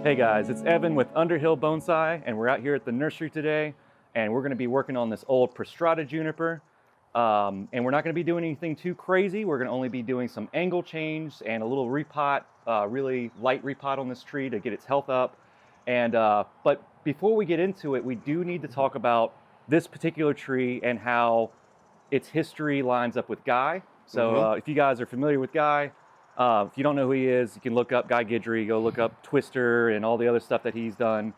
Hey guys, it's Evan with Underhill Bonsai, and we're out here at the nursery today, and we're going to be working on this old Prostrata Juniper. And we're not going to be doing anything too crazy. We're going to only be doing some angle change and a little repot, really light repot on this tree to get its health up. And but before we get into it, we do need to talk about this particular tree and how its history lines up with Guy. So if you guys are familiar with Guy, if you don't know who he is, you can look up Guy Guidry, go look up Twister and all the other stuff that he's done.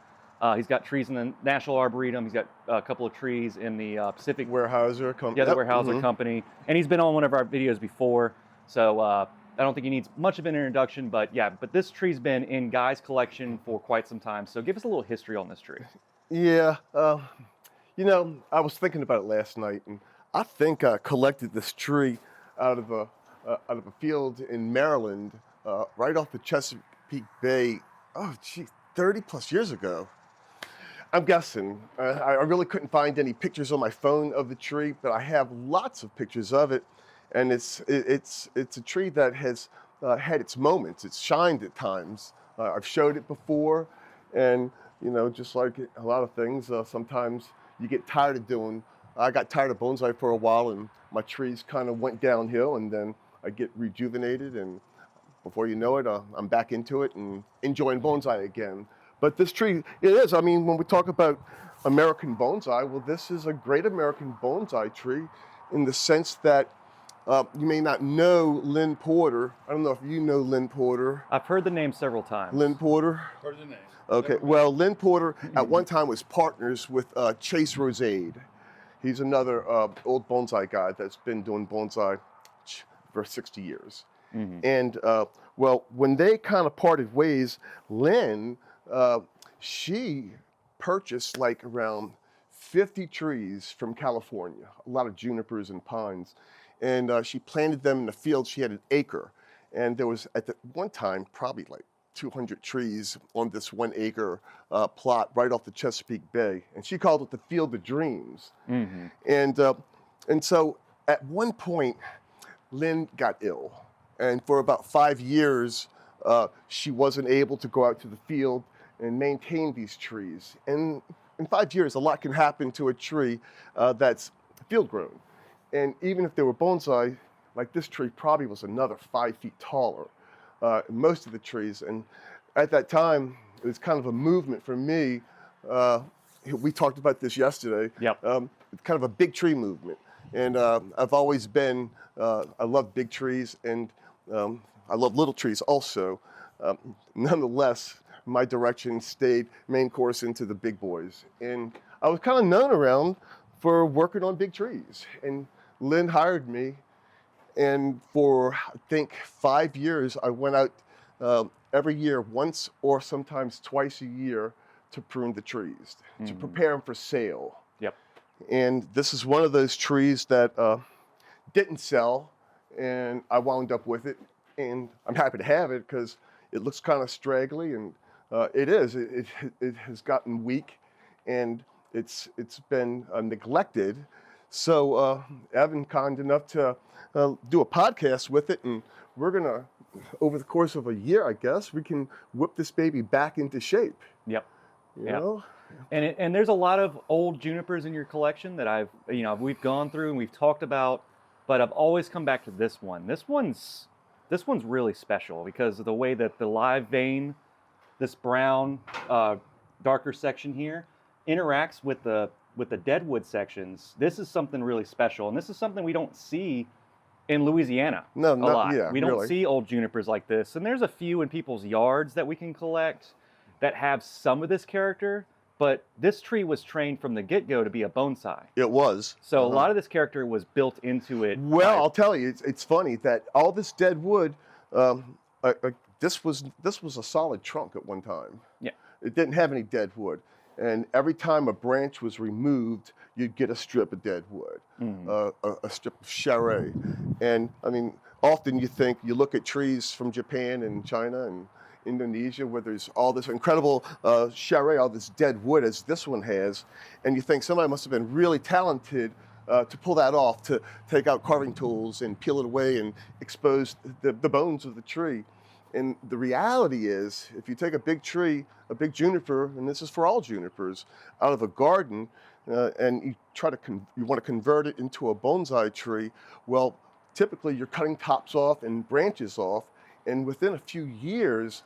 He's got trees in the National Arboretum. He's got a couple of trees in the Pacific Weyerhaeuser Company. Yeah, the Weyerhaeuser Company. And he's been on one of our videos before. So I don't think he needs much of an introduction, but yeah, but this tree's been in Guy's collection for quite some time. So give us a little history on this tree. Yeah, you know, I was thinking about it last night, and I think I collected this tree out of a field in Maryland, right off the Chesapeake Bay. Oh, gee, 30 plus years ago. I'm guessing. I really couldn't find any pictures on my phone of the tree, but I have lots of pictures of it, and it's a tree that has had its moments. It's shined at times. I've showed it before, and you know, just like a lot of things, sometimes you get tired of doing. I got tired of bonsai for a while, and my trees kind of went downhill, and then I get rejuvenated, and before you know it, I'm back into it and enjoying bonsai again. But this tree, it is. I mean, when we talk about American bonsai, well, this is a great American bonsai tree in the sense that you may not know Lynn Porter. I don't know if you know Lynn Porter. I've heard the name several times. Lynn Porter? Heard the name. Okay, well, Lynn Porter at one time was partners with Chase Rosade. He's another old bonsai guy that's been doing bonsai for 60 years. And well, when they kind of parted ways, Lynn, she purchased like around 50 trees from California, a lot of junipers and pines. And she planted them in the field. She had an acre. And there was at one time probably like 200 trees on this 1 acre plot right off the Chesapeake Bay. And she called it the Field of Dreams. And so at one point, Lynn got ill. And for about 5 years, she wasn't able to go out to the field and maintain these trees. And in 5 years, a lot can happen to a tree that's field grown. And even if they were bonsai, like this tree probably was another 5 feet taller, most of the trees. And at that time, it was kind of a movement for me. We talked about this yesterday. It's kind of a big tree movement. And I've always been, I love big trees, and I love little trees also. Nonetheless, my direction stayed main course into the big boys. And I was kind of known around for working on big trees. And Lynn hired me, and for I think 5 years, I went out every year, once or sometimes twice a year, to prune the trees, to prepare them for sale. And this is one of those trees that didn't sell, and I wound up with it. And I'm happy to have it because it looks kind of straggly, and it is. It has gotten weak, and it's been neglected. So Evan kind enough to do a podcast with it, and we're gonna, over the course of a year, I guess, we can whip this baby back into shape. You know? And there's a lot of old junipers in your collection that we've gone through and we've talked about, but I've always come back to this one. This one's really special because of the way that the live vein, this brown, darker section here, interacts with the Deadwood sections. This is something really special, and this is something we don't see in Louisiana a lot. Yeah, we don't see old junipers like this, and there's a few in people's yards that we can collect that have some of this character, but this tree was trained from the get-go to be a bonsai. It was. So a lot of this character was built into it. Well, I'll tell you, it's funny that all this dead wood, this was a solid trunk at one time. It didn't have any dead wood. And every time a branch was removed, you'd get a strip of dead wood, a strip of charret. And I mean, often you look at trees from Japan and China and Indonesia where there's all this incredible charret, all this dead wood as this one has, and you think somebody must have been really talented to pull that off, to take out carving tools and peel it away and expose the bones of the tree. And the reality is, if you take a big tree, a big juniper, and this is for all junipers, out of a garden, and you you want to convert it into a bonsai tree, well, typically you're cutting tops off and branches off, and within a few years,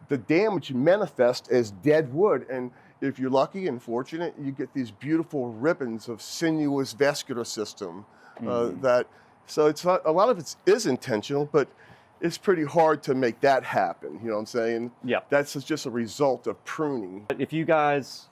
the damage manifests as dead wood. And if you're lucky and fortunate, you get these beautiful ribbons of sinuous vascular system. So it's not, a lot of it is intentional, but it's pretty hard to make that happen. You know what I'm saying? Yeah. That's just a result of pruning. But if you guys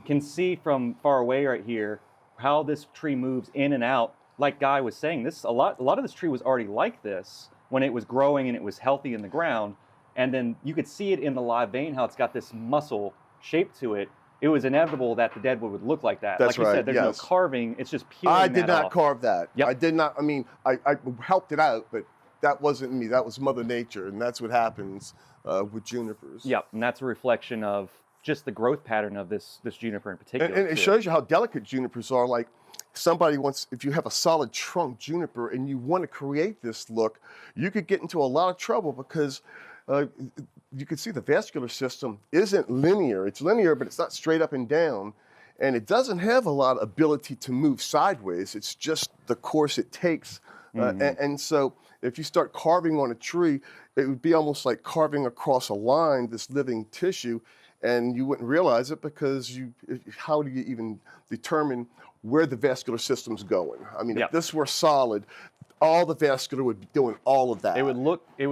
can see from far away right here how this tree moves in and out, like Guy was saying, a lot of this tree was already like this when it was growing and it was healthy in the ground. And then you could see it in the live vein, how it's got this muscle shape to it. It was inevitable that the deadwood would look like that. That's like you right, said, there's yes. no carving. It's just peeling I did not off. carve that. Yep. I did not. I mean, I helped it out, but that wasn't me. That was Mother Nature, and that's what happens with junipers. Yep, and that's a reflection of just the growth pattern of this juniper in particular. And it shows you how delicate junipers are. Like somebody wants, if you have a solid trunk juniper and you want to create this look, you could get into a lot of trouble because you can see the vascular system isn't linear. It's linear, but it's not straight up and down. And it doesn't have a lot of ability to move sideways. It's just the course it takes. And so if you start carving on a tree, it would be almost like carving across a line, this living tissue, and you wouldn't realize it because how do you even determine where the vascular system's going? I mean, if this were solid, all the vascular would be doing all of that. It would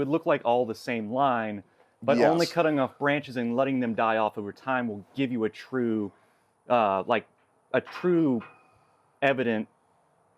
look like all the same line, but only cutting off branches and letting them die off over time will give you a true, evident,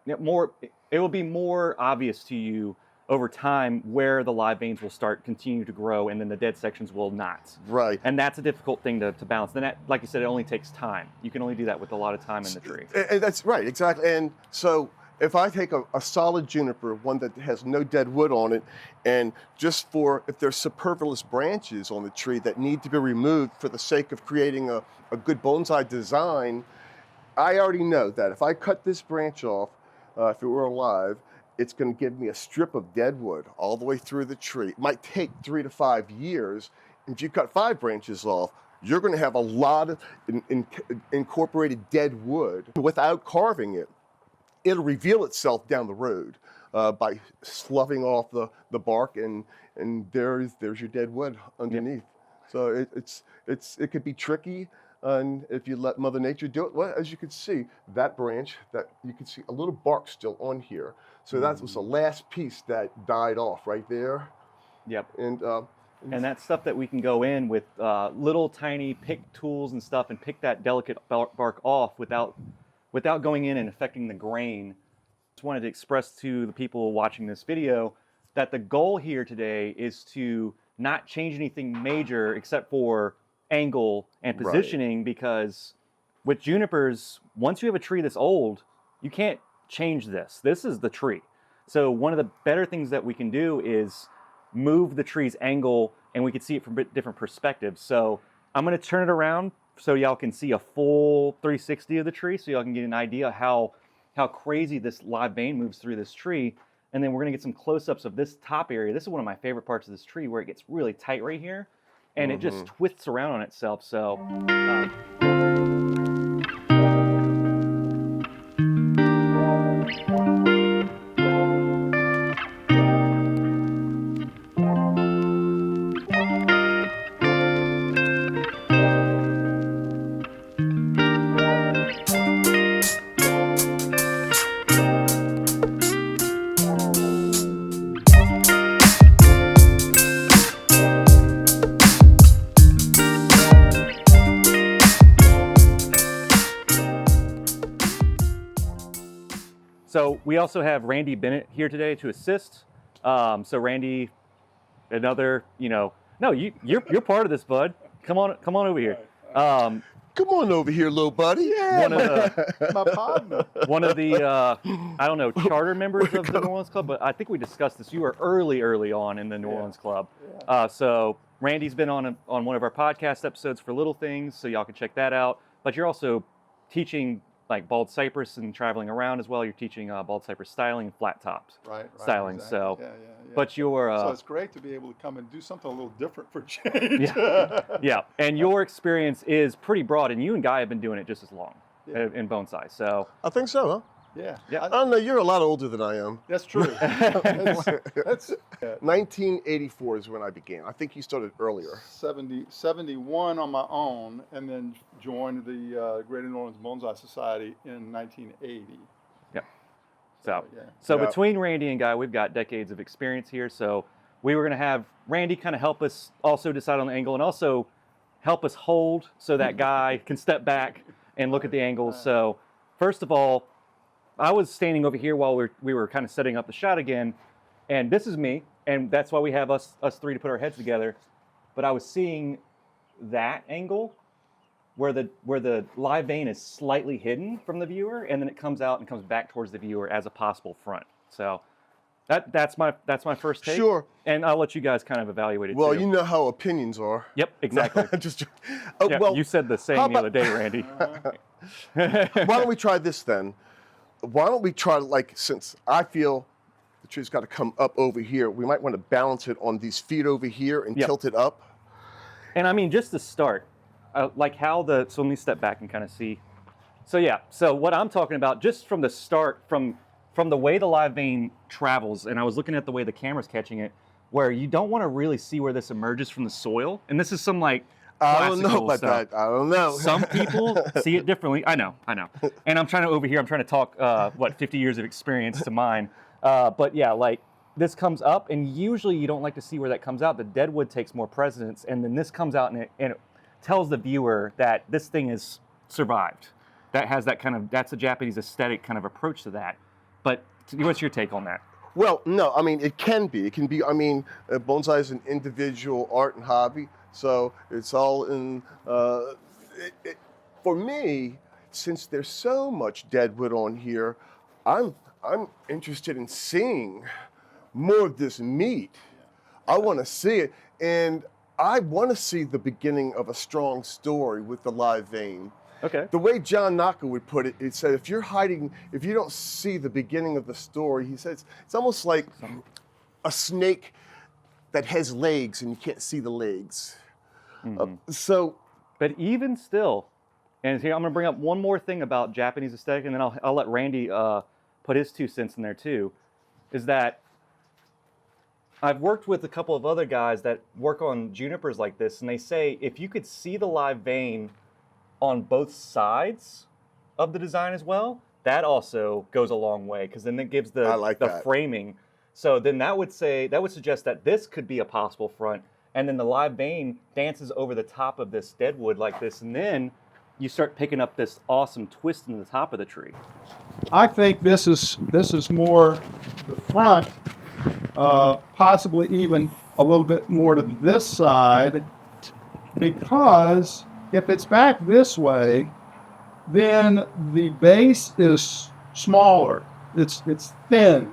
it will be more obvious to you over time where the live veins will start continue to grow and then the dead sections will not. Right. And that's a difficult thing to balance. Then that, like you said, it only takes time. You can only do that with a lot of time in the tree. And that's right, exactly. And so if I take a solid juniper, one that has no dead wood on it, and just if there's superfluous branches on the tree that need to be removed for the sake of creating a good bonsai design, I already know that if I cut this branch off, if it were alive, it's going to give me a strip of dead wood all the way through the tree. It might take 3 to 5 years. If you cut 5 branches off, you're going to have a lot of incorporated dead wood without carving it. It'll reveal itself down the road by sloughing off the bark, and there's your dead wood underneath. So it could be tricky, and if you let Mother Nature do it, well, as you can see, that branch, that you can see a little bark still on here. So that was the last piece that died off right there. Yep. And that's stuff that we can go in with little tiny pick tools and stuff and pick that delicate bark off without going in and affecting the grain. Just wanted to express to the people watching this video that the goal here today is to not change anything major except for angle and positioning, because with junipers, once you have a tree that's old, you can't change this. This is the tree. So one of the better things that we can do is move the tree's angle, and we can see it from different perspectives. So I'm going to turn it around so y'all can see a full 360 of the tree, so y'all can get an idea how crazy this live vein moves through this tree. And then we're going to get some close-ups of this top area. This is one of my favorite parts of this tree, where it gets really tight right here, and it just twists around on itself. So So we also have Randy Bennett here today to assist. So Randy, another, no, you're part of this, bud. Come on over here. come on over here, little buddy. Yeah, my partner. One of the, I don't know, charter members of the New Orleans Club, but I think we discussed this. You were early on in the New Orleans Club. So Randy's been on one of our podcast episodes for Little Things, so y'all can check that out. But you're also teaching like bald cypress and traveling around as well. You're teaching bald cypress styling and flat tops styling. Exactly. So, But your So it's great to be able to come and do something a little different for change. yeah, and your experience is pretty broad, and you and Guy have been doing it just as long in bonsai. So I think so, huh? Yeah. I don't know. You're a lot older than I am. That's true. that's 1984 is when I began. I think you started earlier. 71 on my own, and then joined the Greater New Orleans Bonsai Society in 1980. yeah. So Yeah. between Randy and Guy, we've got decades of experience here. So we were going to have Randy kind of help us also decide on the angle, and also help us hold so that Guy can step back and look at the angles. So first of all, I was standing over here while we were kind of setting up the shot again, and this is me, and that's why we have us three to put our heads together. But I was seeing that angle where the live vein is slightly hidden from the viewer, and then it comes out and comes back towards the viewer as a possible front. So that's my first take. Sure. And I'll let you guys kind of evaluate it. Well, too. you know how opinions are. Yep, exactly. Just, Yeah, well, you said the same the other day, Randy. why don't we try this then? Why don't we try, like, since I feel the tree's got to come up over here, we might want to balance it on these feet over here and tilt it up. And I mean, just to start, like how so let me step back and kind of see. So yeah, so what I'm talking about, just from the start, from the way the live vein travels, and I was looking at the way the camera's catching it, where you don't want to really see where this emerges from the soil. And this is some like I don't know classical about stuff. that. I don't know. Some people see it differently. I know. And I'm trying to talk 50 years of experience to mine. But yeah, like this comes up, and usually you don't like to see where that comes out. The Deadwood takes more precedence, and then this comes out and it tells the viewer that this thing has survived. That has that's a Japanese aesthetic kind of approach to that. But what's your take on that? Well, no, I mean, it can be. I mean, bonsai is an individual art and hobby. So it's all in, for me, since there's so much Deadwood on here, I'm interested in seeing more of this meat. I want to see it, and I want to see the beginning of a strong story with the live vein. Okay. The way John Naka would put it, he said, if you don't see the beginning of the story, he says, it's almost like a snake that has legs and you can't see the legs. But even still, and here I'm going to bring up one more thing about Japanese aesthetic, and then I'll let Randy put his 2 cents in there too, is that I've worked with a couple of other guys that work on junipers like this, and they say if you could see the live vein on both sides of the design as well, that also goes a long way, because then it gives the framing. So then that would suggest that this could be a possible front, and then the live vein dances over the top of this Deadwood like this, and then you start picking up this awesome twist in the top of the tree. I think this is more the front, possibly even a little bit more to this side, because if it's back this way, then the base is smaller. It's thin,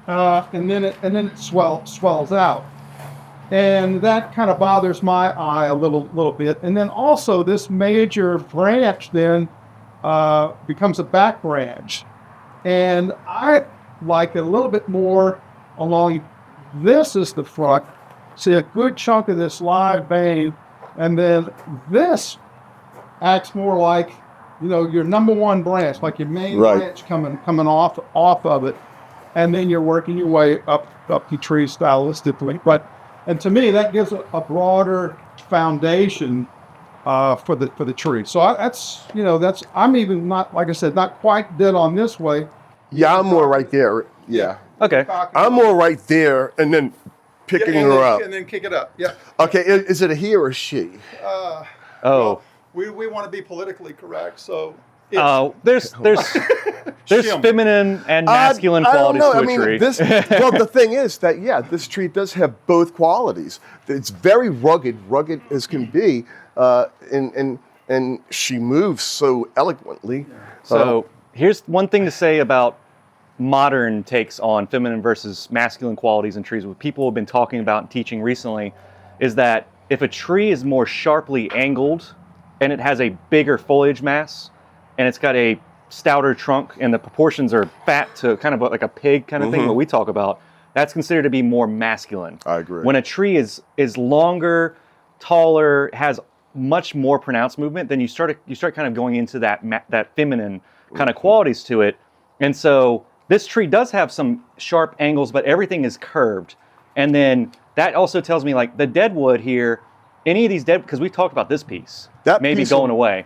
and then it swells out, and that kind of bothers my eye a little bit. And then also this major branch then becomes a back branch, and I like it a little bit more along this is the front. See a good chunk of this live vein, and then this acts more like, your number one branch, like your main branch coming off of it, and then you're working your way up the tree stylistically. And to me, that gives a broader foundation for the tree. So I'm even not, like I said, not quite dead on this way. Yeah, I'm more right there. Yeah. Okay. I'm more right there, and then picking her up. And then kick it up. Yeah. Okay, is it a he or a she? Well, we want to be politically correct, so. There's feminine and masculine qualities to a tree. Well, the thing is that this tree does have both qualities. It's very rugged as can be, and she moves so eloquently. So here's one thing to say about modern takes on feminine versus masculine qualities in trees. What people have been talking about and teaching recently is that if a tree is more sharply angled and it has a bigger foliage mass and it's got a stouter trunk and the proportions are fat to kind of like a pig kind of thing, what we talk about, that's considered to be more masculine. I agree. When a tree is longer, taller, has much more pronounced movement, then you start kind of going into that feminine kind of qualities to it. And so this tree does have some sharp angles, but everything is curved. And then that also tells me, like, the Deadwood here, any of these because we talked about this piece, That maybe piece going away.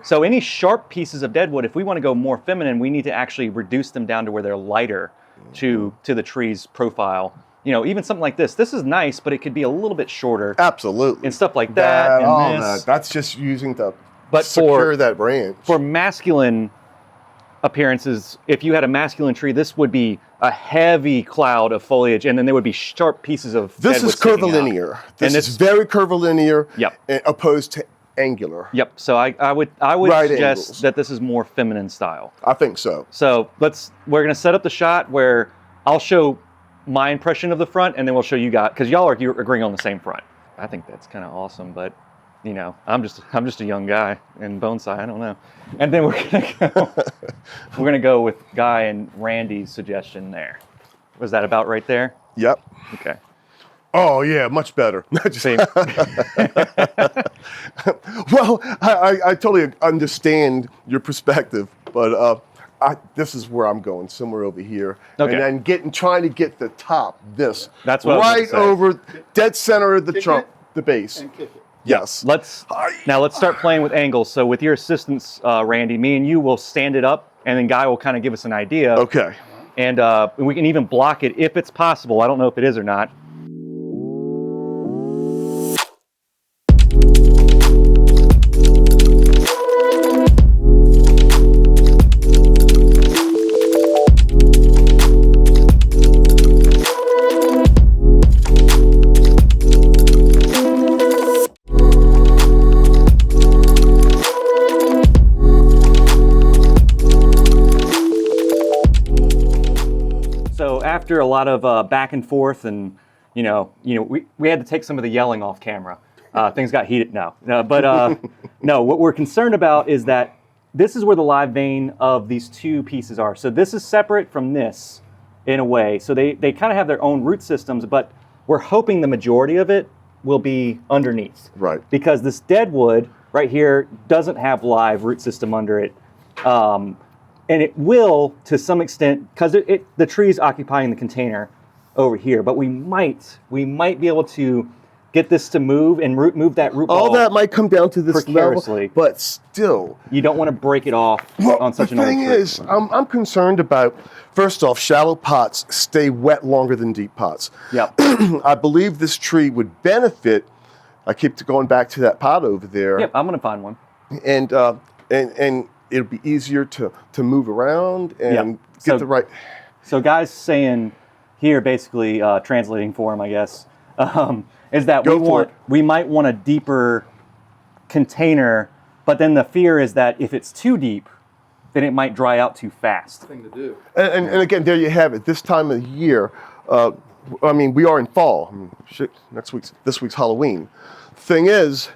So any sharp pieces of Deadwood, if we want to go more feminine, we need to actually reduce them down to where they're lighter to the tree's profile. You know, even something like this. This is nice, but it could be a little bit shorter. Absolutely. And stuff like that. And all this. that's just using to But secure that branch. For masculine appearances, if you had a masculine tree, this would be a heavy cloud of foliage, and then there would be sharp pieces of This Deadwood is sticking out. curvilinear. This And is very curvilinear. Yep. Opposed to angular. Yep. So I would Right suggest angles. that this is more feminine style. I think so. So we're gonna set up the shot where I'll show my impression of the front, and then we'll show you guys, because you're agreeing on the same front. I think that's kind of awesome, but you know, I'm just a young guy in bonsai. I don't know. And then we're gonna go with Guy and Randy's suggestion there. Was that about right there? Yep. Okay. Oh yeah, much better. Same. Well, I totally understand your perspective, but this is where I'm going, somewhere over here, Okay. and then trying to get the top. That's what I was right gonna say. over dead center of the Kick trunk, it. the base. And kick it. Yes. Let's start playing with angles. So with your assistance, Randy, me and you will stand it up, and then Guy will kind of give us an idea. Okay. And we can even block it if it's possible. I don't know if it is or not. So after a lot of back and forth, and we had to take some of the yelling off camera. Things got heated. No, what we're concerned about is that this is where the live vein of these two pieces are. So this is separate from this in a way. So they kind of have their own root systems, but we're hoping the majority of it will be underneath. Right. Because this Deadwood right here doesn't have live root system under it. And it will, to some extent, because the tree is occupying the container over here. But we might be able to get this to move and move that root ball. All that might come down to this precariously. level, but still. You don't want to break it off on such an old tree. The thing is, I'm concerned about, first off, shallow pots stay wet longer than deep pots. Yep. I believe this tree would benefit. I keep going back to that pot over there. Yep, I'm going to find one. And it'll be easier to move around and get the right. So Guy's saying here, basically translating for him, I guess, is that we might want a deeper container, but then the fear is that if it's too deep, then it might dry out too fast. Thing to do. And again, there you have it. This time of the year, I mean, we are in fall. I mean, shit, this week's Halloween. Thing is,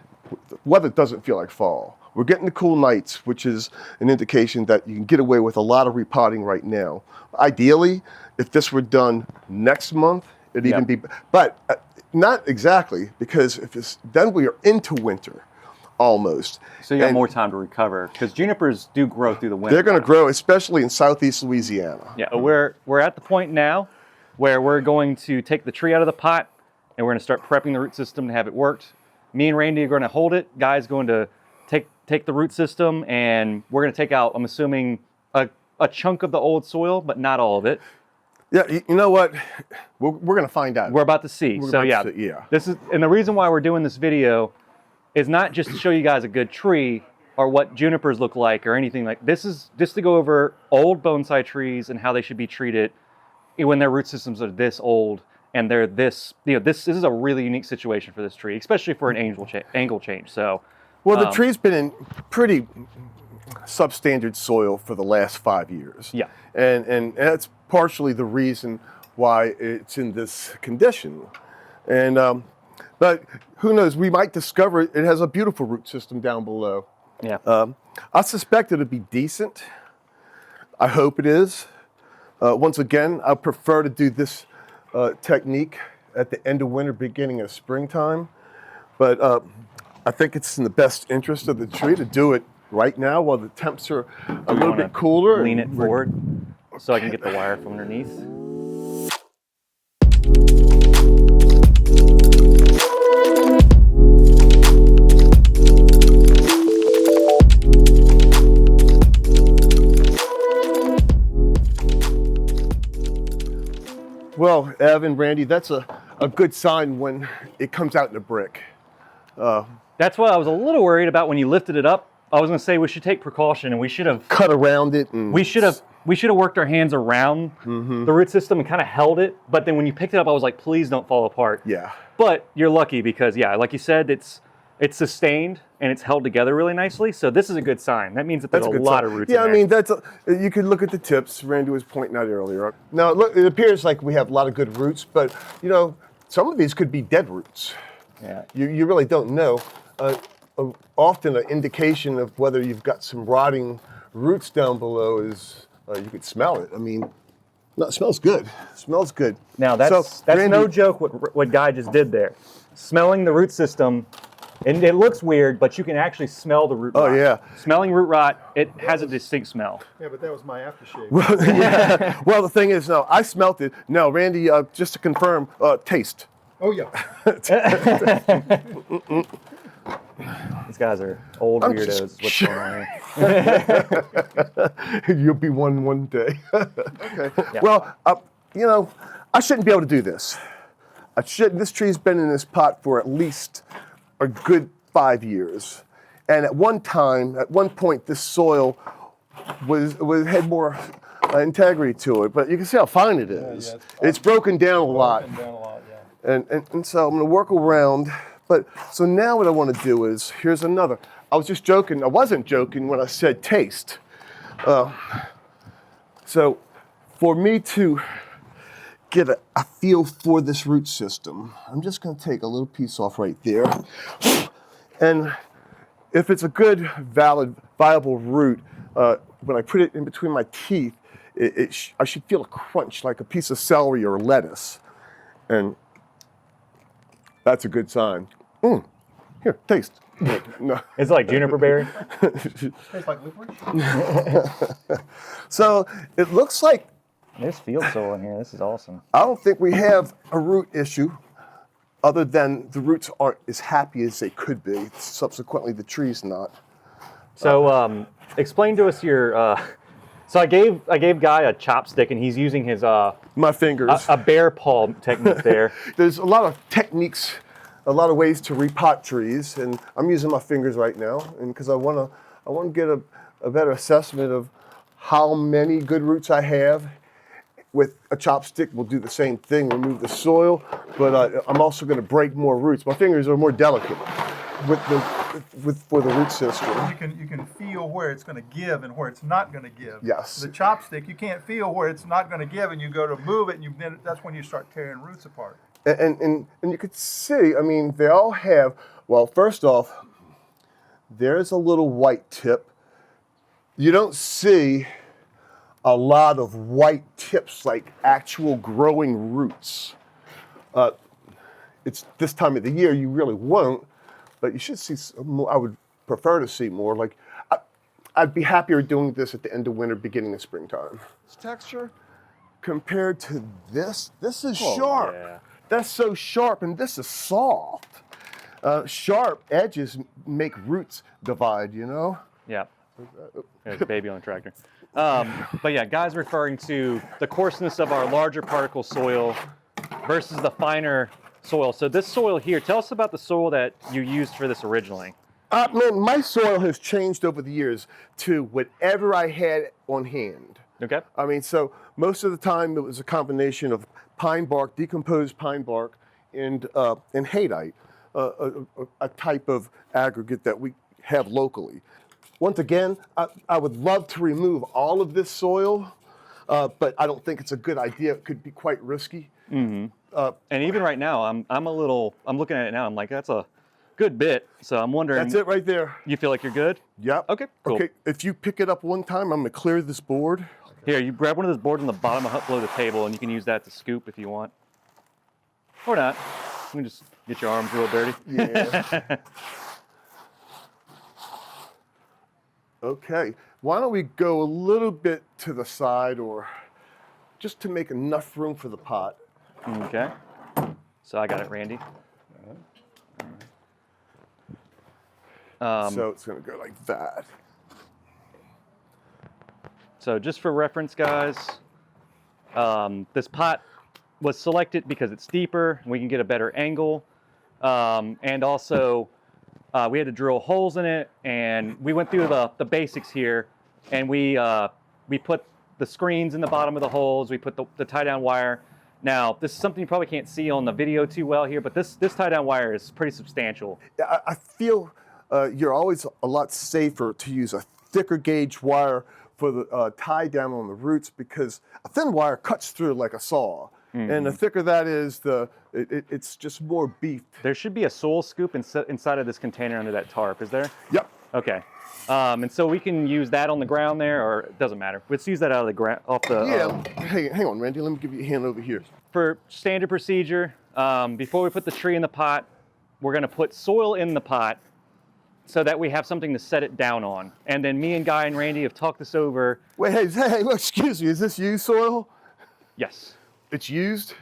the weather doesn't feel like fall. We're getting the cool nights, which is an indication that you can get away with a lot of repotting right now. Ideally, if this were done next month, it'd even be, but not exactly, because then we are into winter, almost. So you have more time to recover, because junipers do grow through the winter. They're going to grow, especially in southeast Louisiana. Yeah, we're at the point now where we're going to take the tree out of the pot, and we're going to start prepping the root system to have it worked. Me and Randy are going to hold it. Guy's going to take the root system, and we're going to take out, I'm assuming, a chunk of the old soil, but not all of it. Yeah, you know what? We're going to find out. We're about to see. This is, and the reason why we're doing this video is not just to show you guys a good tree or what junipers look like or anything like. This is just to go over old bonsai trees and how they should be treated when their root systems are this old and they're this. This is a really unique situation for this tree, especially for an angle change. So. Well, the tree's been in pretty substandard soil for the last 5 years. Yeah. And that's partially the reason why it's in this condition. And but who knows, we might discover it has a beautiful root system down below. Yeah. I suspect it'll be decent. I hope it is. Once again, I prefer to do this technique at the end of winter, beginning of springtime. But I think it's in the best interest of the tree to do it right now while the temps are a little bit cooler. Lean it forward so I can get the wire from underneath. Well, Evan, Randy, that's a good sign when it comes out in a brick. That's why I was a little worried about when you lifted it up. I was going to say we should take precaution, and we should have cut around it. And we should have worked our hands around the root system and kind of held it. But then when you picked it up, I was like, please don't fall apart. Yeah. But you're lucky because, yeah, like you said, it's sustained and it's held together really nicely. So this is a good sign. That means that there's a lot of roots. Yeah, in I mean you could look at the tips. Randy was pointing out earlier. Now look, it appears like we have a lot of good roots, but you know, some of these could be dead roots. Yeah. You really don't know. Often an indication of whether you've got some rotting roots down below is you could smell it. I mean, no, it smells good. It smells good. Now that's Randy, no joke what Guy just did there. Smelling the root system, and it looks weird, but you can actually smell the root rot. Oh yeah. Smelling root rot, it has a distinct smell. Yeah, but that was my aftershave. Well, yeah. Well, the thing is, no, I smelt it. No, Randy, just to confirm, taste. Oh yeah. These guys are old weirdos. What's going on here? You'll be one day. Okay. Yeah. Well, you know, I shouldn't be able to do this. This tree's been in this pot for at least a good 5 years, and at one point, this soil had more integrity to it. But you can see how fine it is. Yeah, it's broken down a lot. And so I'm going to work around. But so now what I want to do is, here's another. I was just joking. I wasn't joking when I said taste. So for me to get a feel for this root system, I'm just going to take a little piece off right there. And if it's a good, valid, viable root, when I put it in between my teeth, I should feel a crunch like a piece of celery or lettuce. And that's a good sign. Here, taste. No. It's like juniper berry. Tastes like licorice. So it looks like There's field soil in here. This is awesome. I don't think we have a root issue, other than the roots aren't as happy as they could be. Subsequently, the tree's not. So explain to us your. So I gave Guy a chopstick, and he's using his My fingers. a bear paw technique there. There's a lot of techniques, a lot of ways to repot trees, and I'm using my fingers right now, and because I want to get a better assessment of how many good roots I have. With a chopstick, we'll do the same thing, remove the soil, but I'm also going to break more roots. My fingers are more delicate for the root system. You can feel where it's going to give and where it's not going to give. Yes. The chopstick, you can't feel where it's not going to give, and you go to move it, and then that's when you start tearing roots apart. And you could see, I mean, they all have, well, first off, there's a little white tip. You don't see a lot of white tips like actual growing roots. It's this time of the year, you really won't, but you should see more. I would prefer to see more. Like, I'd be happier doing this at the end of winter, beginning of springtime. This texture compared to this is sharp. Yeah. That's so sharp, and this is soft. Sharp edges make roots divide, you know? Yeah. There's a baby on the tractor. But yeah, Guy's referring to the coarseness of our larger particle soil versus the finer soil. So this soil here, tell us about the soil that you used for this originally. Man, my soil has changed over the years to whatever I had on hand. Okay. I mean, so most of the time it was a combination of pine bark, decomposed pine bark, and haydite, a type of aggregate that we have locally. Once again, I would love to remove all of this soil, but I don't think it's a good idea. It could be quite risky. Mm-hmm. And even right now, I'm looking at it now. I'm like, that's a good bit. So I'm wondering. That's it right there. You feel like you're good? Yep. Okay, cool. Okay, if you pick it up one time, I'm gonna clear this board. Here, you grab one of those boards on the bottom below the table, and you can use that to scoop if you want. Or not. You can just get your arms real dirty. Yeah. Okay. Why don't we go a little bit to the side, or just to make enough room for the pot? Okay. So I got it, Randy. So it's going to go like that. So just for reference, guys, this pot was selected because it's deeper, and we can get a better angle. And also, we had to drill holes in it, and we went through the basics here, and we put the screens in the bottom of the holes. We put the tie-down wire. Now, this is something you probably can't see on the video too well here, but this tie-down wire is pretty substantial. I feel you're always a lot safer to use a thicker gauge wire for the tie down on the roots, because a thin wire cuts through like a saw. And the thicker that is, it's just more beef. There should be a soil scoop inside of this container under that tarp, is there? Yep. Okay. And so we can use that on the ground there, or it doesn't matter. Let's use that out of the ground, off the... Yeah, hang on, Randy. Let me give you a hand over here. For standard procedure, before we put the tree in the pot, we're going to put soil in the pot so that we have something to set it down on. And then me and Guy and Randy have talked this over. Wait, hey, look, excuse me. Is this used soil? Yes. It's used?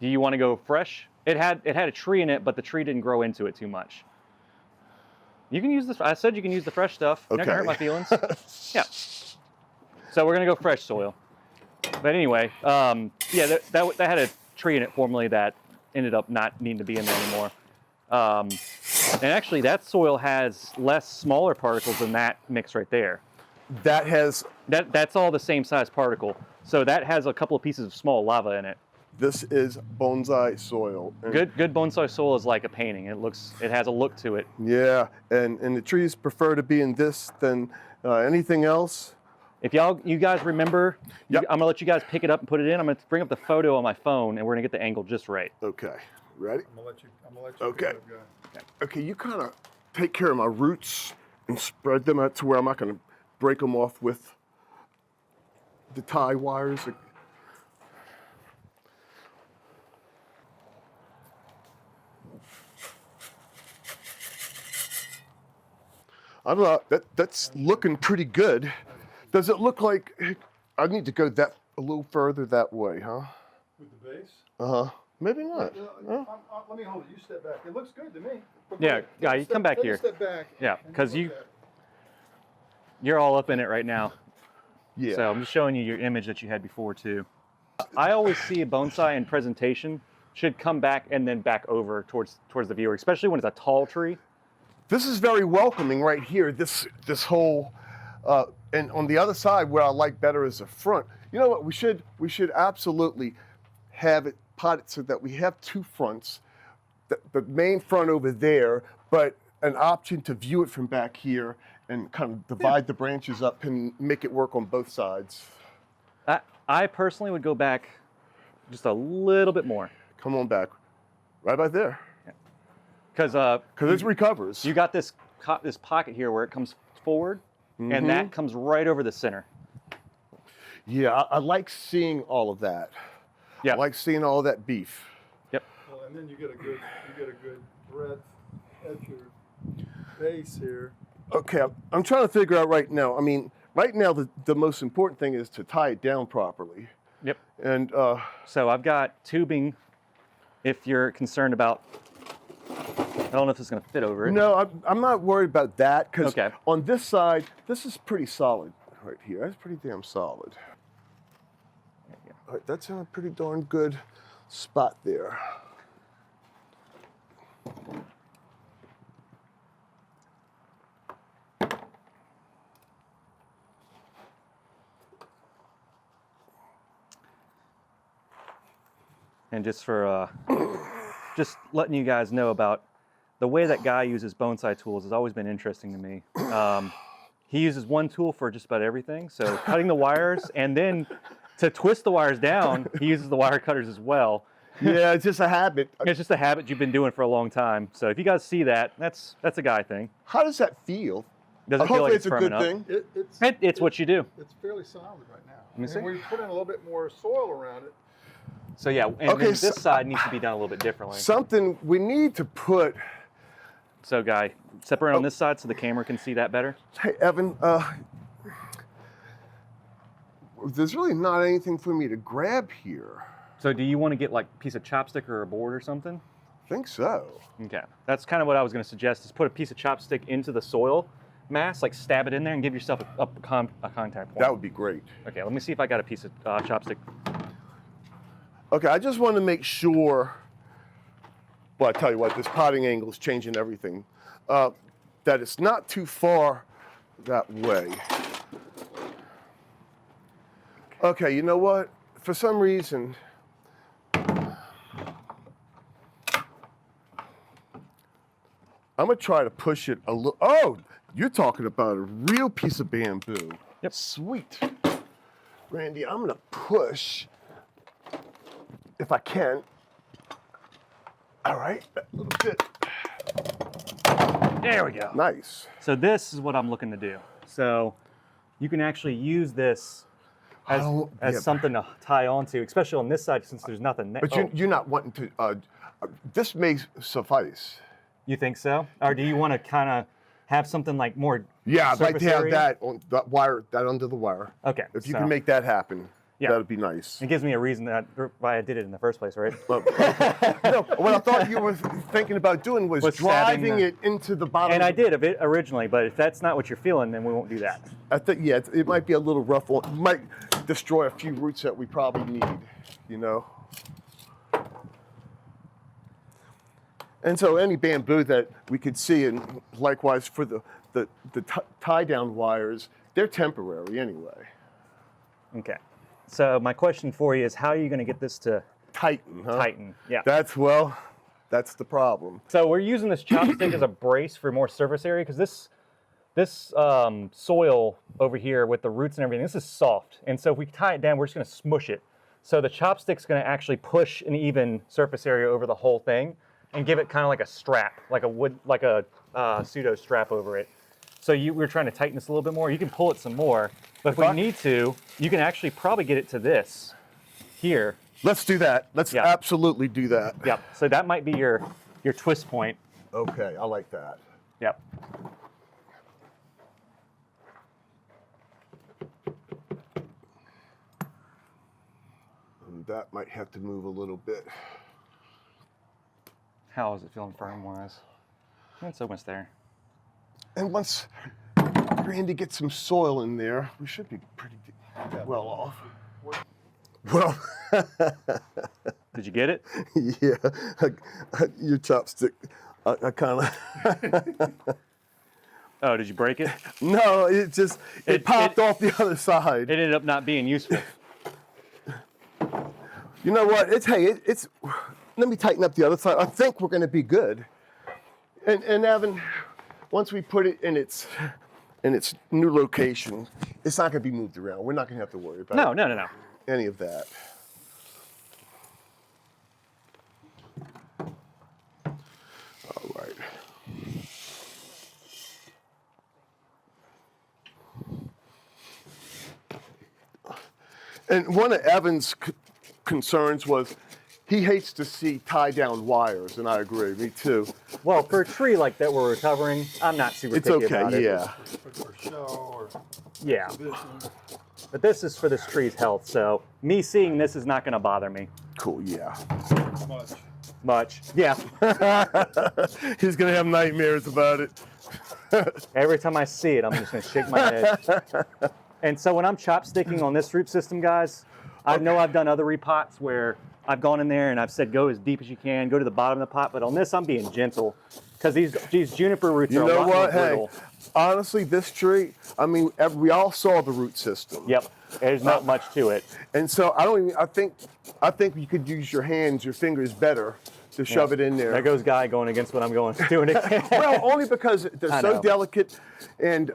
Do you want to go fresh? It had a tree in it, but the tree didn't grow into it too much. You can use this. I said you can use the fresh stuff. You're not gonna hurt my feelings. Yeah. So we're gonna go fresh soil. But anyway, yeah, that had a tree in it formerly that ended up not needing to be in there anymore. And actually, that soil has less smaller particles than that mix right there. That has... That's all the same size particle. So that has a couple of pieces of small lava in it. This is bonsai soil. And Good bonsai soil is like a painting. It has a look to it. yeah, and the trees prefer to be in this than anything else. If you guys remember, Yep. I'm gonna let you guys pick it up and put it in. I'm gonna bring up the photo on my phone, and we're gonna get the angle just right. Okay, ready? I'm gonna let you Okay. go. Okay, you kind of take care of my roots and spread them out to where I'm not going to break them off with the tie wires. I don't know, that's looking pretty good. Does it look like I need to go that a little further that way, huh? With the base? Uh-huh. Maybe not. Huh? Let me hold it. You step back. It looks good to me. Yeah, Guy, you come back here. Step back. Yeah, because you're all up in it right now. Yeah. So I'm just showing you your image that you had before too. I always see a bonsai in presentation should come back and then back over towards the viewer, especially when it's a tall tree. This is very welcoming right here. This whole, and on the other side, where I like better is the front. You know what? We should absolutely have it potted so that we have two fronts. The main front over there, but an option to view it from back here and kind of divide the branches up and make it work on both sides. I personally would go back just a little bit more. Come on back, right about there. Because it recovers. you got this pocket here where it comes forward, and that comes right over the center. Yeah, I like seeing all of that. Yeah. I like seeing all that beef. Yep. Well, and then you get a good breadth at your base here. Okay, I'm trying to figure out right now. I mean, right now the most important thing is to tie it down properly. Yep. And So I've got tubing. If you're concerned about, I don't know if it's going to fit over it. no, I'm not worried about that, because Okay. on this side, this is pretty solid right here. That's pretty damn solid. All right, that's in a pretty darn good spot there. And just for just letting you guys know about the way that Guy uses bonsai tools has always been interesting to me. He uses one tool for just about everything. So cutting the wires, and then to twist the wires down, he uses the wire cutters as well. Yeah, it's just a habit. It's just a habit you've been doing for a long time. So if you guys see that, that's a Guy thing. How does that feel? Does it feel Hopefully like it's a firm good enough? thing. It's what you do. It's fairly solid right now. me see. And we put in a little bit more soil around it. So yeah, and Okay, then this side needs to be done a little bit differently. Something we need to put. So Guy, separate on this side so the camera can see that better. Hey, Evan, there's really not anything for me to grab here. So do you want to get like a piece of chopstick or a board or something? I think so. Okay, that's kind of what I was going to suggest, is put a piece of chopstick into the soil mass, like stab it in there and give yourself a contact point. That would be great. Okay, let me see if I got a piece of chopstick. Okay, I just want to make sure, well, I tell you what, this potting angle is changing everything, that it's not too far that way. Okay, you know what? For some reason, I'm gonna try to push it a little. Oh, you're talking about a real piece of bamboo. Yep. Sweet. Randy, I'm gonna push, if I can. All right, a little bit. There we go. Nice. So this is what I'm looking to do. So you can actually use this as something to tie onto, especially on this side since there's nothing there. But you're not wanting to, this may suffice. You think so? Or do you want to kind of have something like more Yeah, I'd like surface to have area? that on that wire, that under the wire. Okay. If you so can make that happen, Yeah. that'd be nice. It gives me a reason why I did it in the first place, right? No, what I thought you were thinking about doing was stabbing driving it into the bottom. And I did originally, but if that's not what you're feeling, then we won't do that. I think, yeah, it might be a little rough. Might destroy a few roots that we probably need, you know. And so any bamboo that we could see, and likewise for the tie-down wires, they're temporary anyway. Okay. So my question for you is, how are you going to get this to Tighten, huh? tighten? Yeah. That's the problem. So we're using this chopstick as a brace for more surface area, because this soil over here with the roots and everything, this is soft. And so if we tie it down, we're just going to smush it. So the chopstick's going to actually push an even surface area over the whole thing and give it kind of like a strap, like a pseudo strap over it. So we're trying to tighten this a little bit more. You can pull it some more, but if we need to, you can actually probably get it to this here. Let's do that. Let's absolutely do that. Yep. So that might be your twist point. Okay, I like that. Yep. And that might have to move a little bit. How is it feeling firm-wise? It's almost there. And once Randy gets some soil in there, we should be pretty well off. Well, Did you get it? yeah, your chopstick, I kind of. Oh, did you break it? No, it popped off the other side. It ended up not being useful. You know what? It's. Let me tighten up the other side. I think we're going to be good. And Evan, once we put it in its new location, it's not going to be moved around. We're not going to have to worry about No. any of that. All right. And one of Evan's concerns was he hates to see tie-down wires, and I agree. Me too. Well, for a tree like that we're recovering, I'm not super It's picky okay. about it. Yeah. For show or Yeah. exhibition. But this is for this tree's health, so me seeing this is not going to bother me Cool. Yeah. Much. Yeah. He's gonna have nightmares about it. Every time I see it, I'm just going to shake my head. And so when I'm chopsticking on this root system, guys, I know I've done other repots where I've gone in there and I've said go as deep as you can, go to the bottom of the pot, but on this I'm being gentle because these juniper roots are a lot more brittle. Honestly, this tree, I mean, we all saw the root system. Yep, there's not much to it. And so I think you could use your hands, your fingers better to shove it in there. There goes Guy going against what I'm doing again. Well, only because they're I so know. delicate, and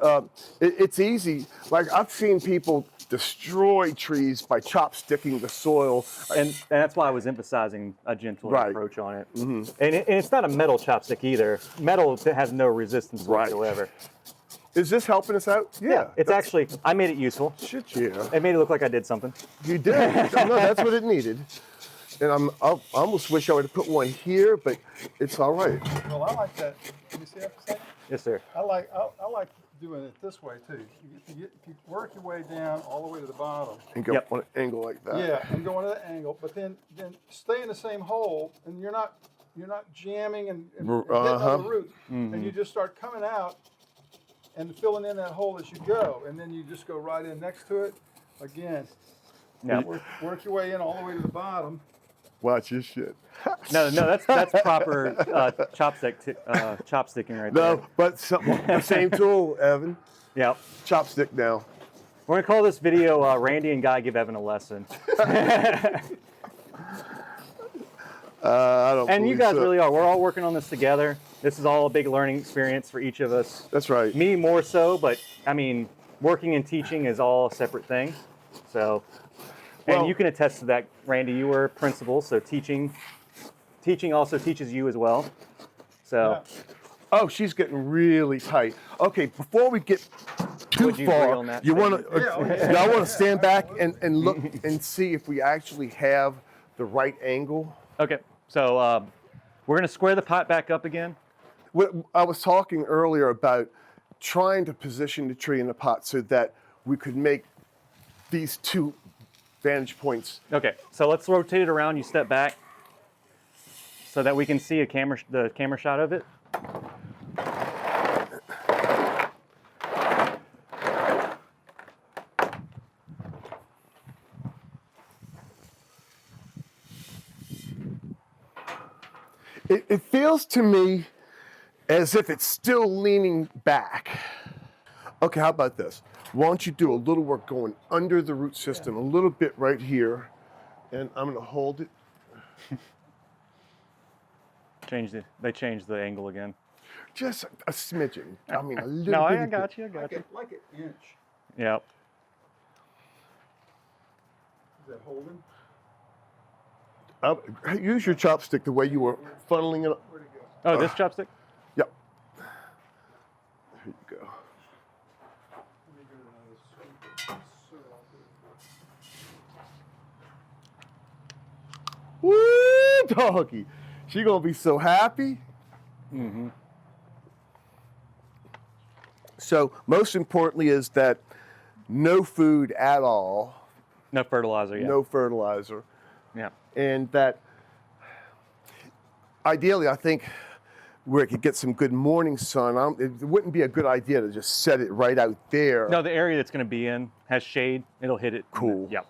it's easy. Like I've seen people destroy trees by chopsticking the soil. And that's why I was emphasizing a gentle Right. approach on it. Mm-hmm. And it's not a metal chopstick either. Metal has no resistance whatsoever. Is this helping us out? Yeah, it's actually, I made it useful. Shit, yeah. It made it look like I did something. You did. No, that's what it needed. And I almost wish I would have put one here, but it's all right. Well, I like that. Can you see that for a second? Yes, sir. I like doing it this way too. If you work your way down all the way to the bottom. And go on an angle like that. Yeah, and go into that angle, but then stay in the same hole, and you're not jamming and hitting on the roots, and you just start coming out and filling in that hole as you go, and then you just go right in next to it. Again, work your way in all the way to the bottom. Watch your shit. No, that's proper chopsticking right there. No, but the same tool, Evan. Yep. Chopstick now. We're gonna call this video Randy and Guy Give Evan a Lesson. I don't. And you guys so. really are. We're all working on this together. This is all a big learning experience for each of us. That's right. Me more so, but I mean, working and teaching is all a separate thing. So, and you can attest to that, Randy. You were a principal, so teaching also teaches you as well. So, oh, she's getting really tight. Okay, before we get too far, you want to y'all want to stand back and look and see if we actually have the right angle. Okay, so we're gonna square the pot back up again. I was talking earlier about trying to position the tree in the pot so that we could make these two vantage points. Okay, so let's rotate it around. You step back so that we can see the camera shot of it. It feels to me as if it's still leaning back. Okay, how about this? Why don't you do a little work going under the root system, a little bit right here, and I'm gonna hold it. They changed the angle again. Just a smidgen. I mean, a little No, bit. I got you. Like an inch. Yep. Is that holding? Use your chopstick the way you were funneling it. Where'd it go? Oh, this chopstick? Yep. Here you go. Let me go to another Woo, doggy. She gonna be so happy. Mm-hmm. So most importantly is that no food at all. No fertilizer yet. No fertilizer. Yeah. And that ideally, I think where it could get some good morning sun, it wouldn't be a good idea to just set it right out there. No, the area that's going to be in has shade. It'll hit it. Cool. Yep.